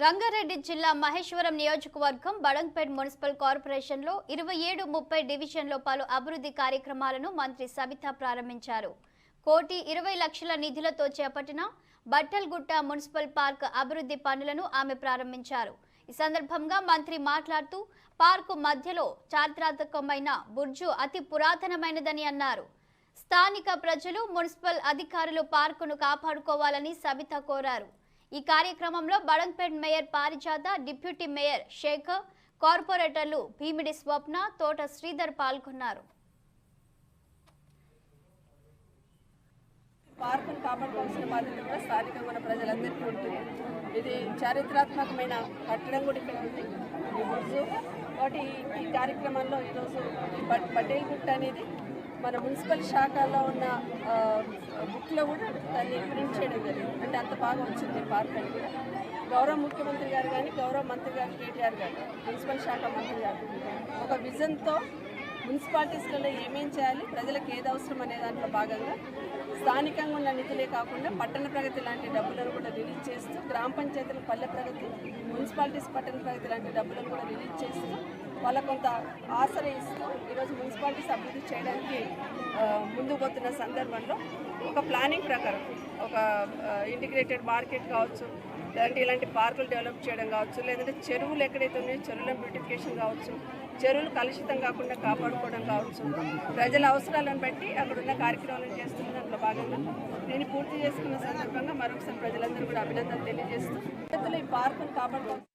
రంగారెడ్డి జిల్లా మహేశ్వరం నియోజకవర్గం బడంగ్పేట్ మున్సిపల్ కార్పొరేషన్లో 27-30 డివిజన్లో పలు అభివృద్ధి కార్యక్రమాలను మంత్రి సబితా ప్రారంభించారు. 1,20,00,000 నిధులతో చేపట్టిన బట్టల్గుట్ట మున్సిపల్ పార్క్ అభివృద్ధి పనులను ఆమె ప్రారంభించారు. ఈ సందర్భంగా మంత్రి మాట్లాడుతూ పార్కు మధ్యలో చారిత్రాత్మకమైన బుర్జు అతి పురాతనమైనదని అన్నారు. స్థానిక ప్రజలు మున్సిపల్ అధికారులు పార్కును కాపాడుకోవాలని సబితా కోరారు. ఈ కార్యక్రమంలో బడంగ్పేట్ మేయర్ పారిజాత, డిప్యూటీ మేయర్ శేఖర్, కార్పొరేటర్లు భీమిడి స్వప్న, తోట శ్రీధర్ పాల్గొన్నారు. పార్కును కాపాడుకోవాల్సిన బాధ్యత కూడా స్థానికంగా ఉన్న ప్రజలందరికీ ఉంటుంది. ఇది చారిత్రాత్మకమైన కట్టడం కూడా ఇక్కడ ఉంది ఈ రోజు. కాబట్టి ఈ కార్యక్రమంలో ఈరోజు బట్టేల్గుట్ట అనేది మన మున్సిపల్ శాఖలో ఉన్న బుక్లో కూడా దాన్ని ప్రింట్ చేయడం జరిగింది. అంటే అంత బాగా వచ్చింది పార్క్ అని కూడా. గౌరవ ముఖ్యమంత్రి గారు కానీ, గౌరవ మంత్రి గారు కేటీఆర్ గారు, మున్సిపల్ శాఖ మంత్రి గారు ఒక విజన్తో మున్సిపాలిటీస్లలో ఏమేం చేయాలి, ప్రజలకు ఏది అవసరం అనే దాంట్లో భాగంగా స్థానికంగా ఉన్న నిధులే కాకుండా పట్టణ ప్రగతి లాంటి డబ్బులను కూడా రిలీజ్ చేస్తూ, గ్రామ పంచాయతీల పల్లె ప్రగతి, మున్సిపాలిటీస్ పట్టణ ప్రగతి లాంటి డబ్బులను కూడా రిలీజ్ చేస్తూ వాళ్ళకు కొంత ఆశ్రయిస్తూ ఈరోజు మున్సిపాలిటీస్ అభివృద్ధి చేయడానికి ముందుకు పోతున్న సందర్భంలో ఒక ప్లానింగ్ ప్రకారం ఒక ఇంటిగ్రేటెడ్ మార్కెట్ కావచ్చు, ఇలాంటి పార్కులు డెవలప్ చేయడం కావచ్చు, లేదంటే చెరువులు ఎక్కడైతే ఉన్నాయో చెరువుల బ్యూటిఫికేషన్ కావచ్చు, చెరువులు కలుషితం కాకుండా కాపాడుకోవడం కావచ్చు, ప్రజల అవసరాలను బట్టి అక్కడ ఉన్న కార్యక్రమాలను చేస్తున్న దాంట్లో భాగంగా నేను పూర్తి చేసుకున్న సందర్భంగా మరొకసారి ప్రజలందరూ కూడా అభినందనలు తెలియజేస్తూ ఈ పార్కును కాపాడుకోవచ్చు.